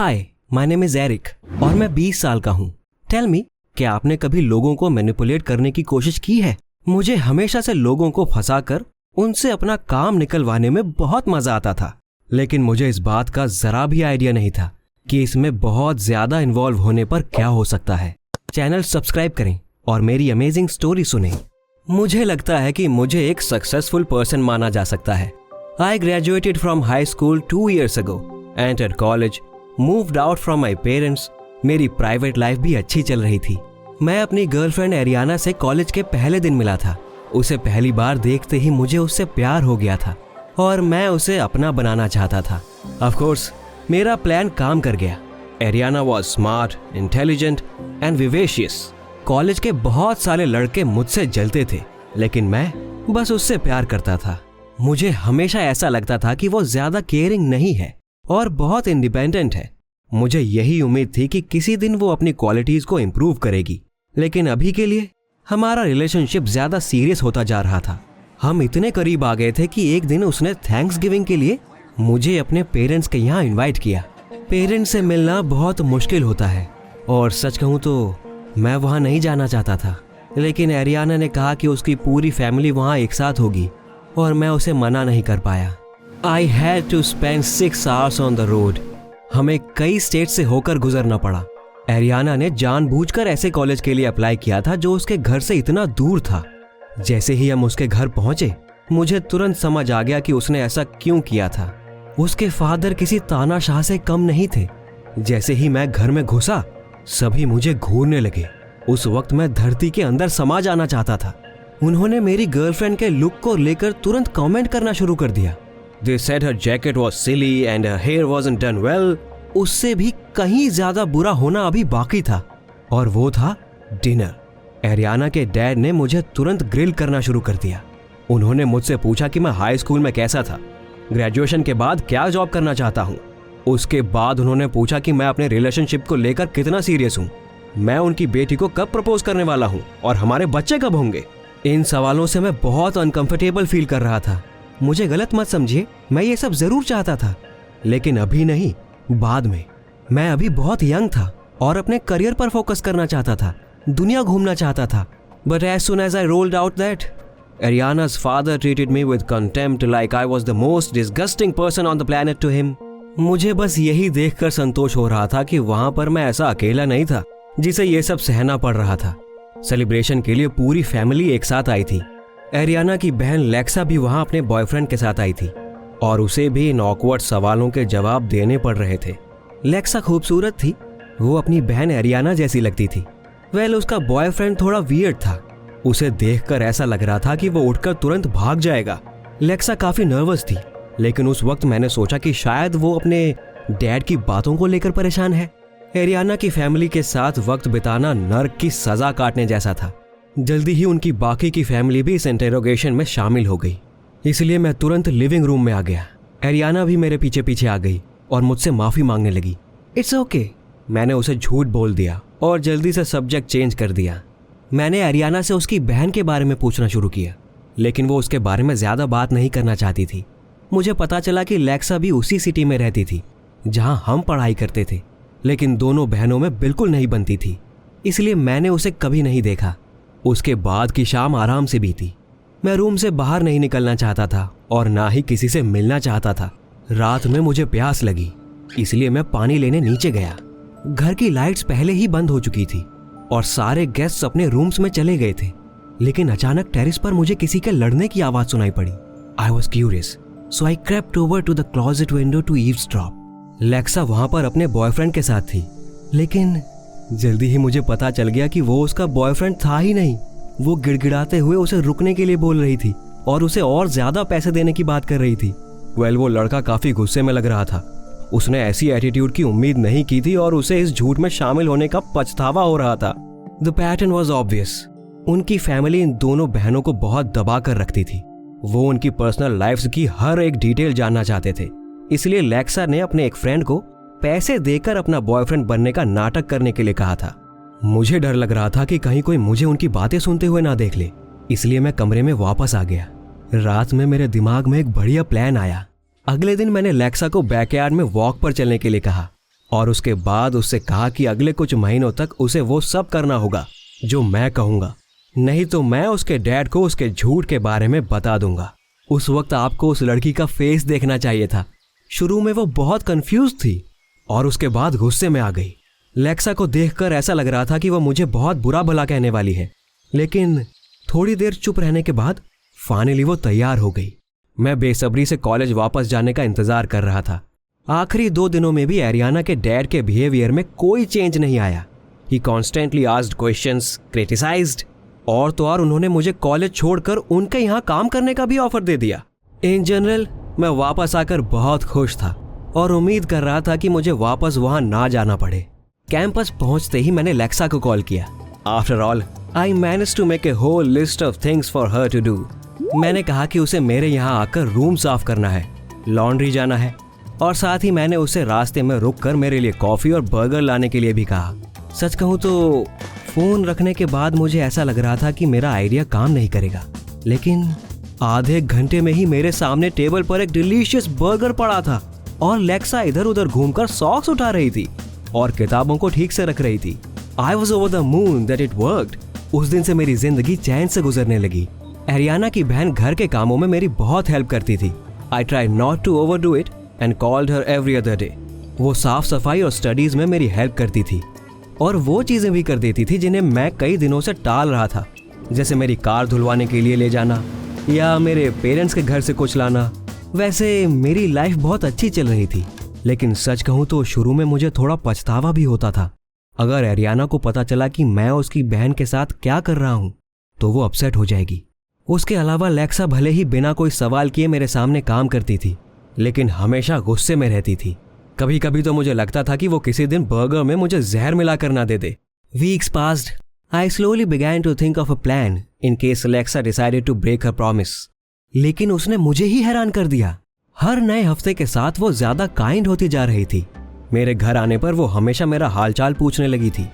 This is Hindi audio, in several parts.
Hi, my name is Eric और मैं 20 साल का हूँ। टेल मी, क्या आपने कभी लोगों को मैनिपुलेट करने की कोशिश की है? मुझे हमेशा से लोगों को फंसाकर उनसे अपना काम निकलवाने में बहुत मजा आता था, लेकिन मुझे इस बात का जरा भी आइडिया नहीं था कि इसमें बहुत ज्यादा इन्वॉल्व होने पर क्या हो सकता है। चैनल सब्सक्राइब करें और मेरी अमेजिंग स्टोरी सुनें। मुझे लगता है कि मुझे एक सक्सेसफुल पर्सन माना जा सकता है। I graduated from high school 2 years ago, entered college, moved out from my parents. मेरी प्राइवेट लाइफ भी अच्छी चल रही थी। मैं अपनी गर्लफ्रेंड एरियाना से कॉलेज के पहले दिन मिला था। उसे पहली बार देखते ही मुझे उससे प्यार हो गया था और मैं उसे अपना बनाना चाहता था। ऑफ कोर्स मेरा प्लान काम कर गया। Ariana was smart, intelligent and vivacious. College के बहुत सारे लड़के मुझसे जलते थे, लेकिन मैं बस उससे प्यार करता था। मुझे हमेशा ऐसा लगता था कि वो ज्यादा केयरिंग नहीं है और बहुत इंडिपेंडेंट है। मुझे यही उम्मीद थी कि किसी दिन वो अपनी क्वालिटीज को इम्प्रूव करेगी, लेकिन अभी के लिए हमारा रिलेशनशिप ज्यादा सीरियस होता जा रहा था। हम इतने करीब आ गए थे कि एक दिन उसने थैंक्स गिविंग के लिए मुझे अपने पेरेंट्स के यहाँ इनवाइट किया। पेरेंट्स से मिलना बहुत मुश्किल होता है और सच कहूँ तो मैं वहाँ नहीं जाना चाहता था, लेकिन एरियाना ने कहा कि उसकी पूरी फैमिली वहाँ एक साथ होगी और मैं उसे मना नहीं कर पाया। I had to spend 6 hours on the road. हमें कई स्टेट से होकर गुजरना पड़ा। एरियाना ने जानबूझकर ऐसे कॉलेज के लिए अप्लाई किया था जो उसके घर से इतना दूर था। जैसे ही हम उसके घर पहुंचे, मुझे तुरंत समझ आ गया कि उसने ऐसा क्यों किया था। उसके फादर किसी तानाशाह से कम नहीं थे। जैसे ही मैं घर में घुसा, सभी मुझे घूरने लगे। उस वक्त मैं धरती के अंदर समा जाना चाहता था। उन्होंने मेरी गर्लफ्रेंड के लुक को लेकर तुरंत कमेंट करना शुरू कर दिया। They said her jacket was silly and her hair wasn't done well. उससे भी कहीं ज्यादा बुरा होना अभी बाकी था, और वो था डिनर। एरियाना के डैड ने मुझे तुरंत ग्रिल करना शुरू कर दिया। उन्होंने मुझसे पूछा कि मैं हाई स्कूल में कैसा था, ग्रेजुएशन के बाद क्या जॉब करना चाहता हूँ। उसके बाद उन्होंने पूछा कि मैं अपने रिलेशनशिप को लेकर कितना सीरियस हूँ, मैं उनकी बेटी को कब प्रपोज करने वाला हूँ और हमारे बच्चे कब होंगे। इन सवालों से मैं बहुत अनकंफर्टेबल फील कर रहा था। मुझे गलत मत समझिए, मैं ये सब जरूर चाहता था, लेकिन अभी नहीं, बाद में। मैं अभी बहुत यंग था और अपने करियर पर फोकस करना चाहता था, दुनिया घूमना चाहता था। But as soon as I rolled out that, Ariana's father treated me with contempt like I was the most disgusting person on the planet to him. मुझे बस यही देखकर संतोष हो रहा था कि वहां पर मैं ऐसा अकेला नहीं था जिसे ये सब सहना पड़ रहा था। सेलिब्रेशन के लिए पूरी फैमिली एक साथ आई थी। एरियाना की बहन लेक्सा भी वहां अपने बॉयफ्रेंड के साथ आई थी और उसे भी इन ऑकवर्ड सवालों के जवाब देने पड़ रहे थे। लेक्सा खूबसूरत थी, वो अपनी बहन एरियाना जैसी लगती थी। वेल, उसका बॉयफ्रेंड थोड़ा वियर्ड था। उसे देखकर ऐसा लग रहा था कि वो उठकर तुरंत भाग जाएगा। लेक्सा काफी नर्वस थी, लेकिन उस वक्त मैंने सोचा कि शायद वो अपने डैड की बातों को लेकर परेशान है। एरियाना की फैमिली के साथ वक्त बिताना नर्क की सजा काटने जैसा था। जल्दी ही उनकी बाकी की फैमिली भी इस इंटेरोगेशन में शामिल हो गई, इसलिए मैं तुरंत लिविंग रूम में आ गया। एरियाना भी मेरे पीछे पीछे आ गई और मुझसे माफी मांगने लगी। इट्स ओके, मैंने उसे झूठ बोल दिया और जल्दी से सब्जेक्ट चेंज कर दिया। मैंने एरियाना से उसकी बहन के बारे में पूछना शुरू किया, लेकिन वो उसके बारे में ज्यादा बात नहीं करना चाहती थी। मुझे पता चला कि लेक्सा भी उसी सिटी में रहती थी जहां हम पढ़ाई करते थे, लेकिन दोनों बहनों में बिल्कुल नहीं बनती थी, इसलिए मैंने उसे कभी नहीं देखा। उसके बाद की शाम आराम से बीती। मैं रूम से बाहर नहीं निकलना चाहता था और ना ही किसी से मिलना चाहता था। रात में मुझे प्यास लगी, इसलिए मैं पानी लेने नीचे गया। घर की लाइट्स पहले ही बंद हो चुकी थी और सारे गेस्ट्स अपने रूम्स में चले गए थे, लेकिन अचानक टेरेस पर मुझे किसी के लड़ने की आवाज सुनाई पड़ी। I was curious, so I crept over to the closet window to eavesdrop. Lexa वहां पर अपने बॉयफ्रेंड के साथ थी, लेकिन जल्दी ही मुझे पता चल गया कि वो उसका बॉयफ्रेंड था ही नहीं। वो गिड़गिड़ाते हुए उसे रुकने के लिए बोल रही थी और उसे और ज्यादा पैसे देने की बात कर रही थी। वेल, वो लड़का काफी गुस्से में लग रहा था। उसने ऐसी एटीट्यूड की उम्मीद नहीं की थी और उसे इस झूठ में शामिल होने का पछतावा हो रहा था। The pattern was obvious. उनकी फैमिली इन दोनों बहनों को बहुत दबा कर रखती थी। वो उनकी पर्सनल लाइफ्स की हर एक डिटेल जानना चाहते थे, इसलिए लेक्सा ने अपने एक फ्रेंड को पैसे देकर अपना बॉयफ्रेंड बनने का नाटक करने के लिए कहा था। मुझे डर लग रहा था कि कहीं कोई मुझे उनकी बातें सुनते हुए ना देख ले, इसलिए मैं कमरे में वापस आ गया। रात में मेरे दिमाग में एक बढ़िया प्लान आया। अगले दिन मैंने लेक्सा को बैकयार्ड में वॉक पर चलने के लिए कहा और उसके बाद उससे कहा कि अगले कुछ महीनों तक उसे वो सब करना होगा जो मैं कहूँगा, नहीं तो मैं उसके डैड को उसके झूठ के बारे में बता दूंगा। उस वक्त आपको उस लड़की का फेस देखना चाहिए था। शुरू में वो बहुत कंफ्यूज थी और उसके बाद गुस्से में आ गई। लेक्सा को देखकर ऐसा लग रहा था कि वह मुझे बहुत बुरा भला कहने वाली है, लेकिन थोड़ी देर चुप रहने के बाद फाइनली वो तैयार हो गई। मैं बेसब्री से कॉलेज वापस जाने का इंतजार कर रहा था। आखिरी 2 दिनों में भी एरियाना के डैड के बिहेवियर में कोई चेंज नहीं आया। ही कॉन्स्टेंटली आस्क्ड क्वेश्चंस, क्रिटिसाइज्ड, और तो और उन्होंने मुझे कॉलेज छोड़कर उनके यहाँ काम करने का भी ऑफर दे दिया। इन जनरल मैं वापस आकर बहुत खुश था और उम्मीद कर रहा था कि मुझे वापस वहां ना जाना पड़े। कैंपस पहुंचते ही मैंने लेक्सा को कॉल किया। After all I managed to make a whole list of things for her to do. मैंने कहा कि उसे मेरे यहाँ आकर रूम साफ करना है, लॉन्ड्री जाना है, और साथ ही मैंने उसे रास्ते में रुककर मेरे लिए कॉफी और बर्गर लाने के लिए भी कहा। सच कहूँ तो फोन रखने के बाद मुझे ऐसा लग रहा था कि मेरा आइडिया काम नहीं करेगा, लेकिन आधे घंटे में ही मेरे सामने टेबल पर एक डिलीशियस बर्गर पड़ा था और लेक्सा इधर उधर घूमकर सॉक्स उठा रही थी और किताबों को ठीक से रख रही थी। I was over the moon that it worked. उस दिन से मेरी जिंदगी चैन से गुजरने लगी। एरियाना की बहन घर के कामों में मेरी बहुत हेल्प करती थी। I try not to overdo it and called her every other day. वो साफ सफाई और स्टडीज में मेरी हेल्प करती थी और वो चीजें भी कर देती थी जिन्हें मैं कई दिनों से टाल रहा था, जैसे मेरी कार धुलवाने के लिए ले जाना या मेरे पेरेंट्स के घर से कुछ लाना। वैसे मेरी लाइफ बहुत अच्छी चल रही थी, लेकिन सच कहूँ तो शुरू में मुझे थोड़ा पछतावा भी होता था। अगर एरियाना को पता चला कि मैं उसकी बहन के साथ क्या कर रहा हूँ तो वो अपसेट हो जाएगी। उसके अलावा लेक्सा भले ही बिना कोई सवाल किए मेरे सामने काम करती थी, लेकिन हमेशा गुस्से में रहती थी। कभी कभी तो मुझे लगता था कि वो किसी दिन बर्गर में मुझे जहर मिलाकर ना दे दे। Weeks passed. I slowly began to think of a plan in case Lexa decided to break her promise. लेकिन उसने मुझे ही हैरान कर दिया। हर नए हफ्ते के साथ वो ज्यादा काइंड होती जा रही थी। मेरे घर आने पर वो हमेशा मेरा हालचाल पूछने लगी थी।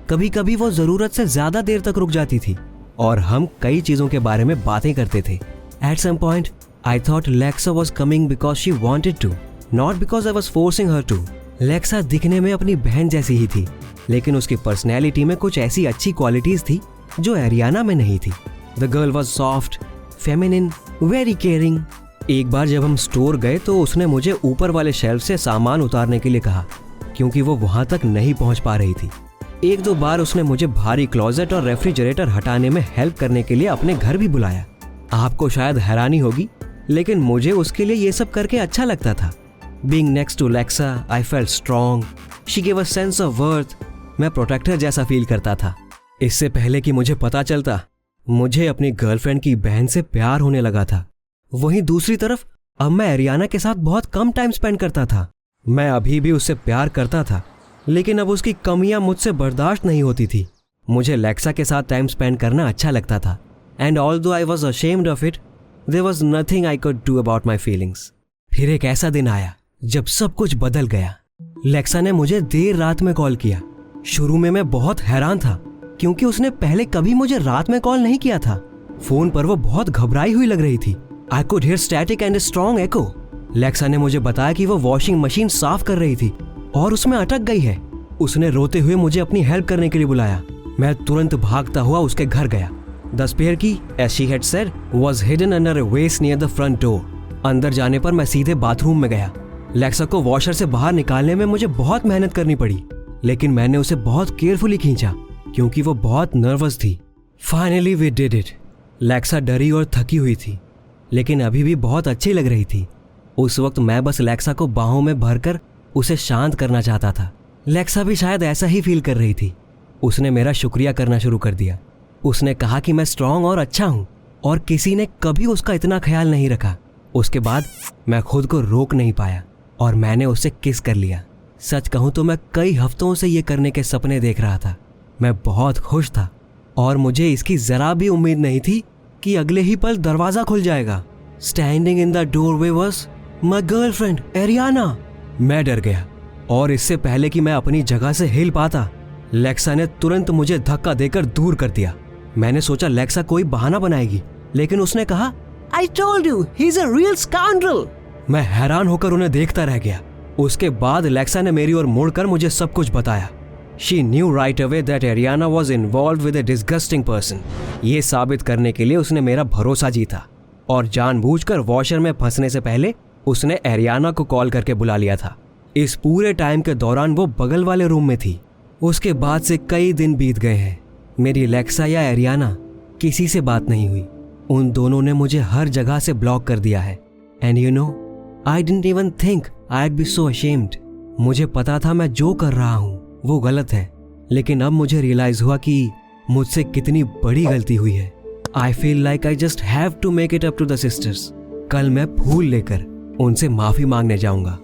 कभी कभी वो जरूरत से ज्यादा देर तक रुक जाती थी और हम कई चीजों के बारे में बातें करते थे। At some point I thought Lexa was coming because she wanted to, not because I was forcing her to. Lexa दिखने में अपनी बहन जैसी ही थी, लेकिन उसकी पर्सनैलिटी में कुछ ऐसी अच्छी क्वालिटीज थी जो एरियाना में नहीं थी। The girl was soft, feminine, very caring. एक बार जब हम स्टोर गए तो उसने मुझे ऊपर वाले शेल्फ से सामान उतारने के लिए कहा, क्योंकि वो वहां तक नहीं पहुंच पा रही थी। 1-2 बार उसने मुझे भारी क्लोजेट और रेफ्रिजरेटर हटाने में हेल्प करने के लिए अपने घर भी बुलाया। आपको शायद हैरानी होगी, लेकिन मुझे उसके लिए ये सब करके अच्छा लगता था। Being next to Lexa, I felt strong. She gave a sense of worth. मैं प्रोटेक्टर जैसा फील करता था। इससे पहले कि मुझे पता चलता, मुझे अपनी गर्लफ्रेंड की बहन से प्यार होने लगा था। वहीं दूसरी तरफ अब मैं एरियाना के साथ बहुत कम टाइम स्पेंड करता था। मैं अभी भी उससे प्यार करता था, लेकिन अब उसकी कमियां मुझसे बर्दाश्त नहीं होती थी। मुझे लेक्सा के साथ टाइम स्पेंड करना अच्छा लगता था। And although I was ashamed of it, there was nothing I could do about my feelings. फिर एक ऐसा दिन आया जब सब कुछ बदल गया। लेक्सा ने मुझे देर रात में कॉल किया। शुरू में मैं बहुत हैरान था, क्योंकि उसने पहले कभी मुझे रात में कॉल नहीं किया था। फोन पर वो बहुत घबराई हुई लग रही थी। I could hear static and strong एको। लेक्सा ने मुझे बताया कि वो वॉशिंग मशीन साफ कर रही थी और उसमें अटक गई है। उसने रोते हुए मुझे अपनी हेल्प करने के लिए बुलाया। मैं तुरंत भागता हुआ उसके घर गया। द स्पेयर की, as she had said, was hidden under a vase near the front door. अंदर जाने पर मैं सीधे बाथरूम में गया। लेक्सा को वॉशर से बाहर निकालने में मुझे बहुत मेहनत करनी पड़ी, लेकिन मैंने उसे बहुत केयरफुली खींचा क्योंकि वो बहुत नर्वस थी। Finally we did it. Lexa डरी और थकी हुई थी, लेकिन अभी भी बहुत अच्छी लग रही थी। उस वक्त मैं बस लेक्सा को बाहों में भरकर उसे शांत करना चाहता था। लेक्सा भी शायद ऐसा ही फील कर रही थी। उसने मेरा शुक्रिया करना शुरू कर दिया। उसने कहा कि मैं स्ट्रांग और अच्छा हूं और किसी ने कभी उसका इतना ख्याल नहीं रखा। उसके बाद मैं खुद को रोक नहीं पाया और मैंने उसे किस कर लिया। सच कहूं तो मैं कई हफ्तों से ये करने के सपने देख रहा था। मैं बहुत खुश था और मुझे इसकी जरा भी उम्मीद नहीं थी कि अगले ही पल दरवाजा खुल जाएगा। Standing in the doorway was my girlfriend Ariana. मैं डर गया और इससे पहले कि मैं अपनी जगह से हिल पाता, लेक्सा ने तुरंत मुझे धक्का देकर दूर कर दिया। मैंने सोचा लेक्सा कोई बहाना बनाएगी, लेकिन उसने कहा, I told you, he's a real scoundrel. मैं हैरान होकर उन्हें देखता रह गया। उसके बाद लेक्सा ने मेरी ओर मुड़कर मुझे सब कुछ बताया। She knew right away that Ariana was involve with A disgusting person. ये साबित करने के लिए उसने मेरा भरोसा जीता और जानबूझकर वॉशर में फंसने से पहले उसने एरियाना को कॉल करके बुला लिया था। इस पूरे टाइम के दौरान वो बगल वाले रूम में थी। उसके बाद से कई दिन बीत गए हैं। मेरी लेक्सा या एरियाना किसी से बात नहीं हुई। उन दोनों ने मुझे हर जगह से ब्लॉक कर दिया है। And you know, I didn't even think I'd be so ashamed। मुझे पता था मैं जो कर रहा हूँ वो गलत है, लेकिन अब मुझे रियलाइज हुआ कि मुझसे कितनी बड़ी गलती हुई है। I feel like I just have to make it up to the sisters। कल मैं फूल लेकर उनसे माफी मांगने जाऊंगा।